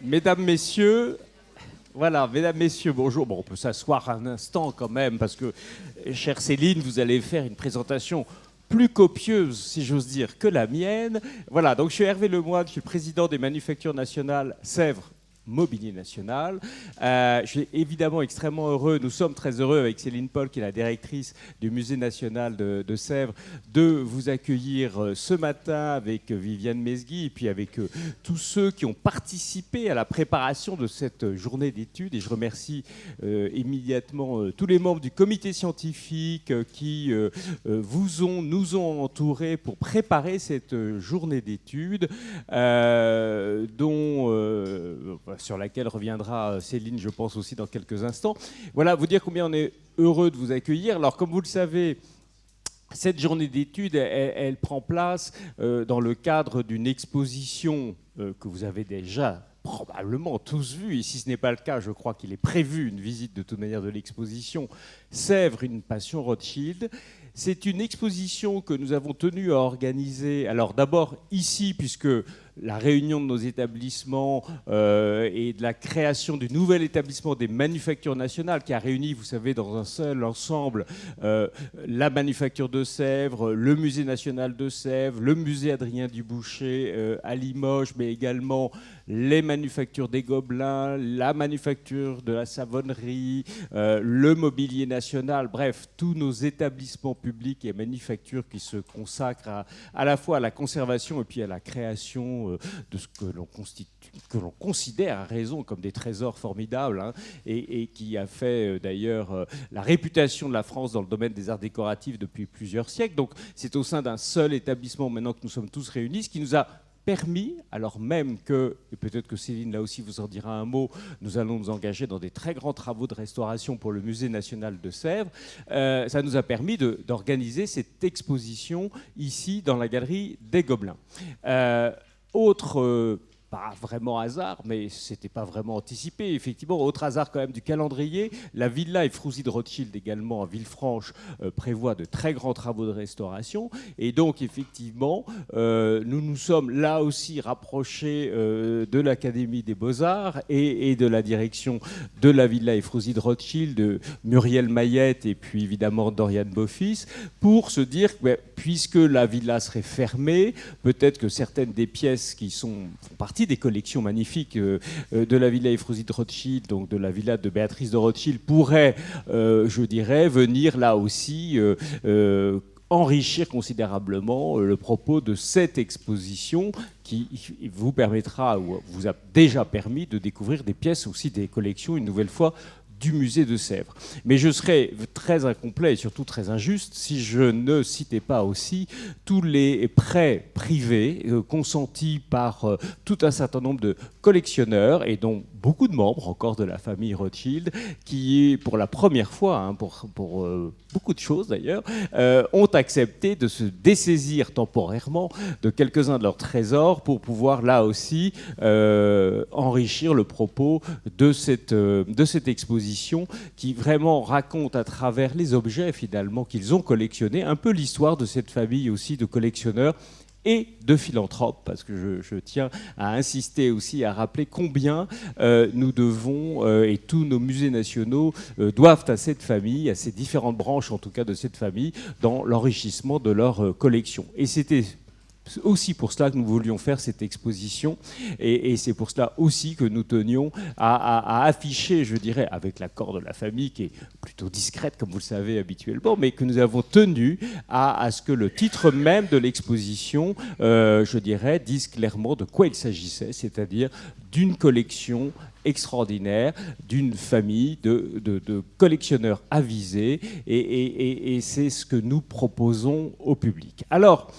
Mesdames, Messieurs, voilà, Mesdames, Messieurs, bonjour. Bon, on peut s'asseoir un instant quand même, parce que, chère Céline, vous allez faire une présentation plus copieuse, si j'ose dire, que la mienne. Voilà, donc je suis Hervé Lemoine, je suis président des Manufactures Nationales Sèvres Mobilier National. Je suis évidemment extrêmement heureux, nous sommes très heureux avec Céline Paul, qui est la directrice du Musée National de Sèvres, de vous accueillir ce matin avec Viviane Mesgui et puis avec tous ceux qui ont participé à la préparation de cette journée d'études. Et je remercie immédiatement tous les membres du comité scientifique qui nous ont entourés pour préparer cette journée d'études sur laquelle reviendra Céline, je pense, aussi dans quelques instants. Voilà, vous dire combien on est heureux de vous accueillir. Alors, comme vous le savez, cette journée d'études, elle prend place dans le cadre d'une exposition que vous avez déjà probablement tous vue. Et si ce n'est pas le cas, je crois qu'il est prévu une visite de toute manière de l'exposition Sèvres, une passion Rothschild. C'est une exposition que nous avons tenu à organiser, alors d'abord ici, puisque la réunion de nos établissements et de la création du nouvel établissement des Manufactures Nationales, qui a réuni, vous savez, dans un seul ensemble, la Manufacture de Sèvres, le Musée National de Sèvres, le Musée Adrien Dubouché à Limoges, mais également les Manufactures des Gobelins, la Manufacture de la Savonnerie, le Mobilier National, bref, tous nos établissements publics et manufactures qui se consacrent à la fois à la conservation et puis à la création de ce que l'on considère à raison comme des trésors formidables, hein, et qui a fait d'ailleurs la réputation de la France dans le domaine des arts décoratifs depuis plusieurs siècles. Donc c'est au sein d'un seul établissement maintenant que nous sommes tous réunis, ce qui nous a permis, alors même que, et peut-être que Céline là aussi vous en dira un mot, nous allons nous engager dans des très grands travaux de restauration pour le Musée National de Sèvres, ça nous a permis d'organiser cette exposition ici dans la galerie des Gobelins. Pas vraiment hasard, mais c'était pas vraiment anticipé. Effectivement, autre hasard quand même du calendrier, la Villa Efrousy de Rothschild, également à Villefranche, prévoit de très grands travaux de restauration. Et donc, effectivement, nous nous sommes là aussi rapprochés de l'Académie des Beaux-Arts et de la direction de la Villa Efrousy de Rothschild, de Muriel Mayette et puis évidemment d'Oriane Beaufils, pour se dire que puisque la villa serait fermée, peut-être que certaines des pièces qui font partie des collections magnifiques de la Villa Efrousy de Rothschild, donc de la villa de Béatrice de Rothschild, pourraient, je dirais, venir là aussi enrichir considérablement le propos de cette exposition qui vous permettra, ou vous a déjà permis, de découvrir des pièces aussi des collections, une nouvelle fois, du musée de Sèvres. Mais je serais très incomplet et surtout très injuste si je ne citais pas aussi tous les prêts privés consentis par tout un certain nombre de collectionneurs et dont beaucoup de membres encore de la famille Rothschild qui, pour la première fois, hein, pour beaucoup de choses d'ailleurs, ont accepté de se dessaisir temporairement de quelques-uns de leurs trésors pour pouvoir là aussi enrichir le propos de cette exposition qui vraiment raconte à travers les objets finalement qu'ils ont collectionnés un peu l'histoire de cette famille aussi de collectionneurs et de philanthropes, parce que je tiens à insister aussi, à rappeler combien nous devons, et tous nos musées nationaux doivent à cette famille, à ces différentes branches en tout cas de cette famille, dans l'enrichissement de leur collection. Et c'était aussi pour cela que nous voulions faire cette exposition et c'est pour cela aussi que nous tenions à afficher, je dirais, avec l'accord de la famille qui est plutôt discrète comme vous le savez habituellement, mais que nous avons tenu à ce que le titre même de l'exposition, je dirais, dise clairement de quoi il s'agissait, c'est-à-dire d'une collection extraordinaire, d'une famille de collectionneurs avisés et c'est ce que nous proposons au public. Alors,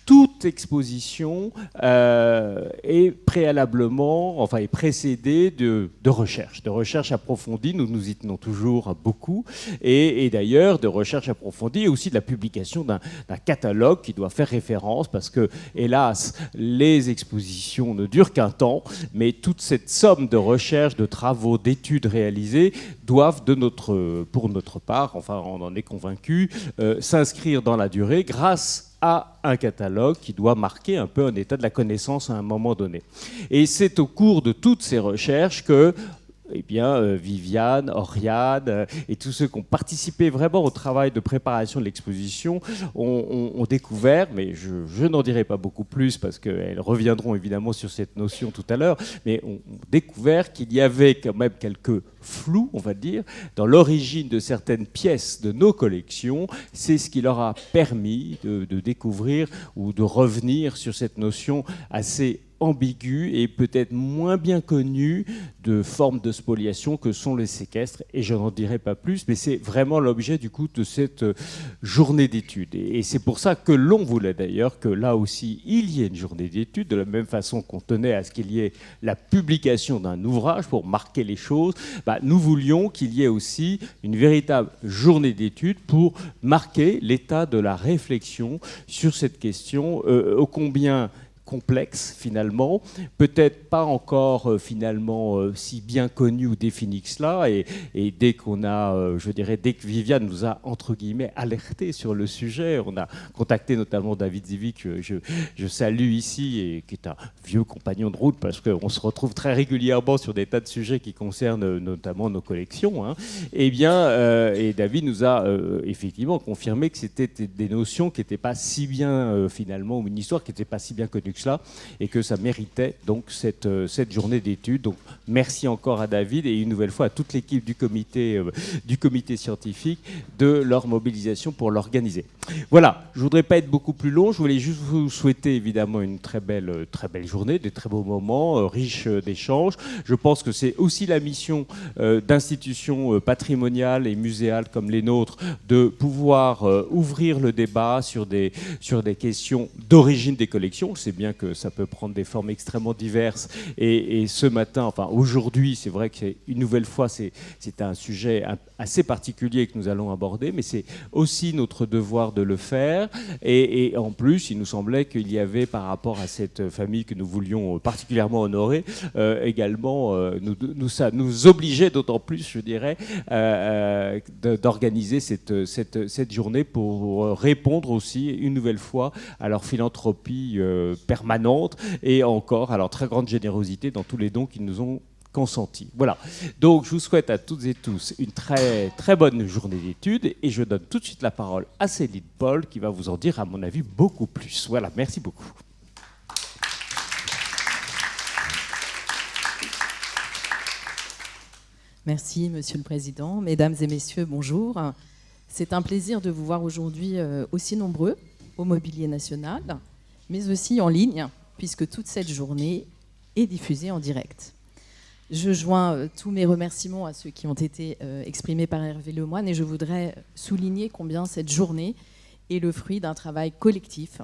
toute exposition est préalablement, enfin est précédée de recherches approfondies. Nous y tenons toujours beaucoup, et d'ailleurs de recherches approfondies et aussi de la publication d'un catalogue qui doit faire référence, parce que hélas les expositions ne durent qu'un temps, mais toute cette somme de recherches, de travaux, d'études réalisées doivent, pour notre part, enfin on en est convaincu, s'inscrire dans la durée grâce à un catalogue qui doit marquer un peu un état de la connaissance à un moment donné. Et c'est au cours de toutes ces recherches que Viviane, Oriane et tous ceux qui ont participé vraiment au travail de préparation de l'exposition ont découvert, mais je n'en dirai pas beaucoup plus parce qu'elles reviendront évidemment sur cette notion tout à l'heure, mais ont découvert qu'il y avait quand même quelques flous, on va dire, dans l'origine de certaines pièces de nos collections. C'est ce qui leur a permis de découvrir ou de revenir sur cette notion assez ambiguë et peut-être moins bien connue de formes de spoliation que sont les séquestres, et je n'en dirai pas plus, mais c'est vraiment l'objet du coup de cette journée d'études. Et c'est pour ça que l'on voulait d'ailleurs que là aussi il y ait une journée d'études, de la même façon qu'on tenait à ce qu'il y ait la publication d'un ouvrage pour marquer les choses. Nous voulions qu'il y ait aussi une véritable journée d'études pour marquer l'état de la réflexion sur cette question ô combien complexe finalement, peut-être pas encore finalement si bien connu ou défini que cela, et dès qu'on a, dès que Viviane nous a entre guillemets alerté sur le sujet, on a contacté notamment David Zivie, que je salue ici, et qui est un vieux compagnon de route parce qu'on se retrouve très régulièrement sur des tas de sujets qui concernent notamment nos collections, hein. Et David nous a effectivement confirmé que c'était des notions qui n'étaient pas si bien finalement, ou une histoire qui n'était pas si bien connue cela, et que ça méritait donc cette journée d'études. Donc merci encore à David et une nouvelle fois à toute l'équipe du comité scientifique de leur mobilisation pour l'organiser. Voilà, je voudrais pas être beaucoup plus long, je voulais juste vous souhaiter évidemment une très belle journée, des très beaux moments, riches d'échanges. Je pense que c'est aussi la mission d'institutions patrimoniales et muséales comme les nôtres de pouvoir ouvrir le débat sur des questions d'origine des collections. C'est bien que ça peut prendre des formes extrêmement diverses, et ce matin, enfin aujourd'hui, c'est vrai que une nouvelle fois c'est un sujet assez particulier que nous allons aborder, mais c'est aussi notre devoir de le faire, et en plus il nous semblait qu'il y avait, par rapport à cette famille que nous voulions particulièrement honorer, également nous obligeait d'autant plus, je dirais, d'organiser cette journée pour répondre aussi une nouvelle fois à leur philanthropie permanente, et encore à leur très grande générosité dans tous les dons qu'ils nous ont consentis. Voilà. Donc je vous souhaite à toutes et tous une très très bonne journée d'études, et je donne tout de suite la parole à Céline Paul qui va vous en dire à mon avis beaucoup plus. Voilà, merci beaucoup. Merci Monsieur le Président. Mesdames et Messieurs, bonjour. C'est un plaisir de vous voir aujourd'hui aussi nombreux au Mobilier National, mais aussi en ligne, puisque toute cette journée est diffusée en direct. Je joins tous mes remerciements à ceux qui ont été exprimés par Hervé Lemoine, et je voudrais souligner combien cette journée est le fruit d'un travail collectif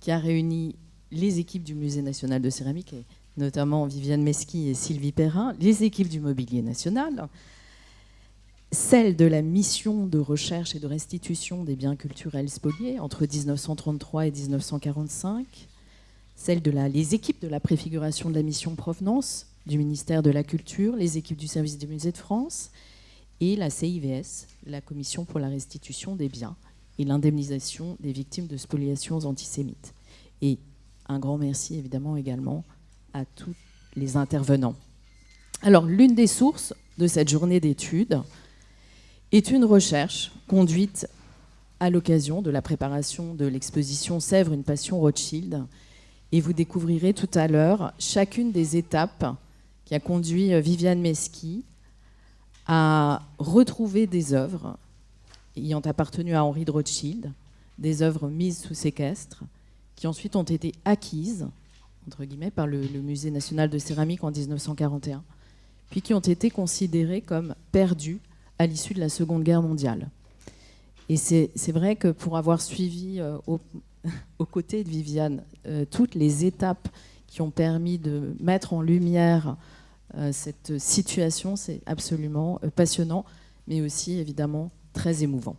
qui a réuni les équipes du Musée national de céramique, et notamment Viviane Mesqui et Sylvie Perrin, les équipes du Mobilier national, celle de la mission de recherche et de restitution des biens culturels spoliés entre 1933 et 1945, celle de les équipes de la préfiguration de la mission provenance du ministère de la Culture, les équipes du service des musées de France, et la CIVS, la Commission pour la restitution des biens et l'indemnisation des victimes de spoliations antisémites. Et un grand merci évidemment également à tous les intervenants. Alors, l'une des sources de cette journée d'études est une recherche conduite à l'occasion de la préparation de l'exposition Sèvres, une passion Rothschild. Et vous découvrirez tout à l'heure chacune des étapes qui a conduit Viviane Mesqui à retrouver des œuvres ayant appartenu à Henri de Rothschild, des œuvres mises sous séquestre, qui ensuite ont été acquises, entre guillemets, par le Musée national de céramique en 1941, puis qui ont été considérées comme perdues à l'issue de la Seconde Guerre mondiale. Et c'est vrai que pour avoir suivi aux côtés de Viviane toutes les étapes qui ont permis de mettre en lumière cette situation, c'est absolument passionnant, mais aussi évidemment très émouvant.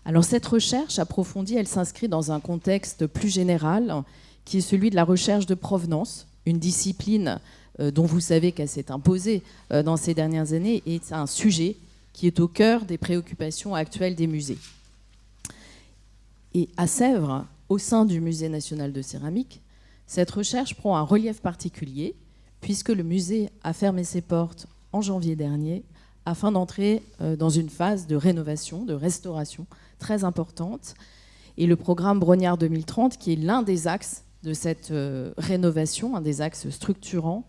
Alors cette recherche approfondie, elle s'inscrit dans un contexte plus général qui est celui de la recherche de provenance, une discipline dont vous savez qu'elle s'est imposée dans ces dernières années, est un sujet qui est au cœur des préoccupations actuelles des musées. Et à Sèvres, au sein du Musée national de céramique, cette recherche prend un relief particulier, puisque le musée a fermé ses portes en janvier dernier, afin d'entrer dans une phase de rénovation, de restauration très importante. Et le programme Brognard 2030, qui est l'un des axes de cette rénovation, un des axes structurants,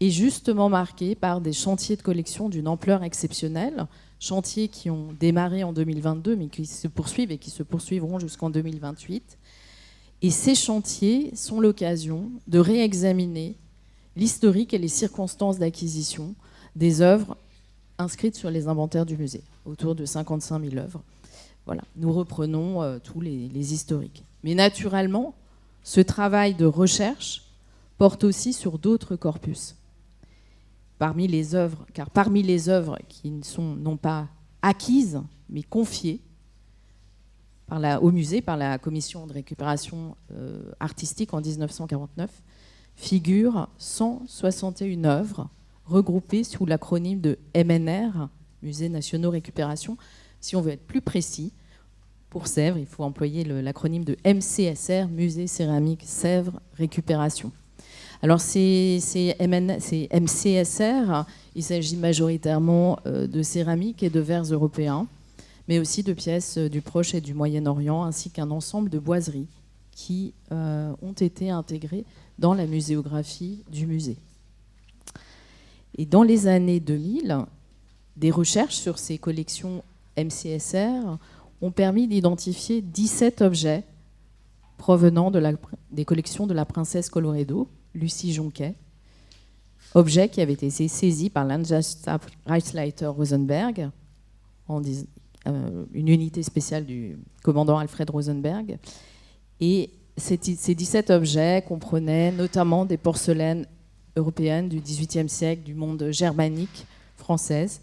est justement marqué par des chantiers de collection d'une ampleur exceptionnelle, chantiers qui ont démarré en 2022, mais qui se poursuivent et qui se poursuivront jusqu'en 2028. Et ces chantiers sont l'occasion de réexaminer l'historique et les circonstances d'acquisition des œuvres inscrites sur les inventaires du musée, autour de 55 000 œuvres. Voilà, nous reprenons tous les historiques. Mais naturellement, ce travail de recherche porte aussi sur d'autres corpus. Parmi les œuvres qui ne sont non pas acquises, mais confiées au musée par la commission de récupération artistique en 1949, figurent 161 œuvres regroupées sous l'acronyme de MNR, Musées nationaux récupération. Si on veut être plus précis, pour Sèvres, il faut employer l'acronyme de MCSR, Musée céramique Sèvres récupération. Alors ces MCSR, il s'agit majoritairement de céramique et de verres européens, mais aussi de pièces du Proche et du Moyen-Orient, ainsi qu'un ensemble de boiseries qui ont été intégrées dans la muséographie du musée. Et dans les années 2000, des recherches sur ces collections MCSR ont permis d'identifier 17 objets provenant des collections de la princesse Colloredo, Lucie Jonquet, objets qui avaient été saisis par Landschaft Reichsleiter Rosenberg, une unité spéciale du commandant Alfred Rosenberg. Et ces 17 objets comprenaient notamment des porcelaines européennes du XVIIIe siècle, du monde germanique, française.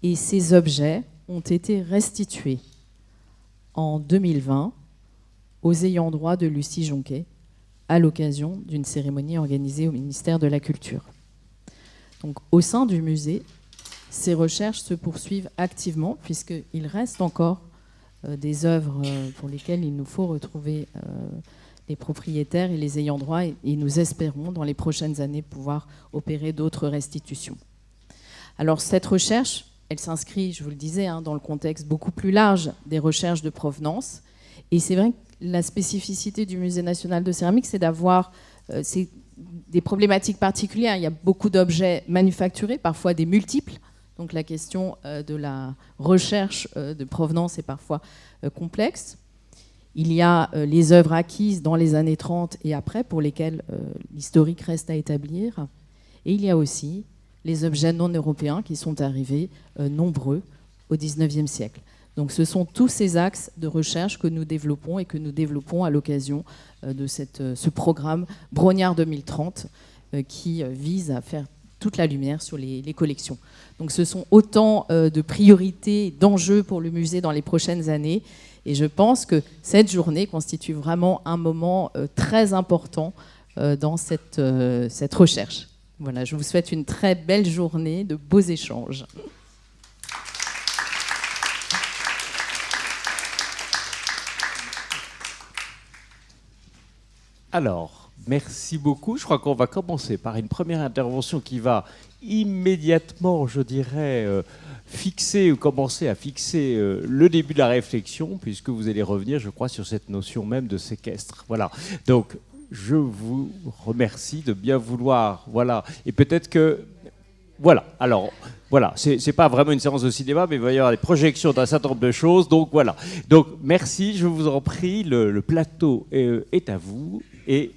Et ces objets ont été restitués en 2020 aux ayants droit de Lucie Jonquet à l'occasion d'une cérémonie organisée au ministère de la Culture. Donc, au sein du musée, ces recherches se poursuivent activement puisqu'il reste encore des œuvres pour lesquelles il nous faut retrouver les propriétaires et les ayants droit et nous espérons dans les prochaines années pouvoir opérer d'autres restitutions. Alors cette recherche, elle s'inscrit, je vous le disais, dans le contexte beaucoup plus large des recherches de provenance. Et c'est vrai que la spécificité du Musée national de céramique, c'est d'avoir des problématiques particulières. Il y a beaucoup d'objets manufacturés, parfois des multiples. Donc la question de la recherche de provenance est parfois complexe. Il y a les œuvres acquises dans les années 30 et après, pour lesquelles l'historique reste à établir. Et il y a aussi les objets non européens qui sont arrivés nombreux au XIXe siècle. Donc ce sont tous ces axes de recherche que nous développons et que nous développons à l'occasion de ce programme Brognard 2030 qui vise à faire toute la lumière sur les collections. Donc ce sont autant de priorités, d'enjeux pour le musée dans les prochaines années. Et je pense que cette journée constitue vraiment un moment très important dans cette recherche. Voilà, je vous souhaite une très belle journée, de beaux échanges. Alors, merci beaucoup. Je crois qu'on va commencer par une première intervention qui va immédiatement, je dirais, fixer ou commencer à fixer le début de la réflexion, puisque vous allez revenir, je crois, sur cette notion même de séquestre. Voilà. Donc, je vous remercie de bien vouloir. Voilà. Et peut-être que... Voilà. Alors, voilà. C'est pas vraiment une séance de cinéma, mais il va y avoir des projections d'un certain nombre de choses. Donc, voilà. Donc, merci. Je vous en prie. Le plateau est à vous. Et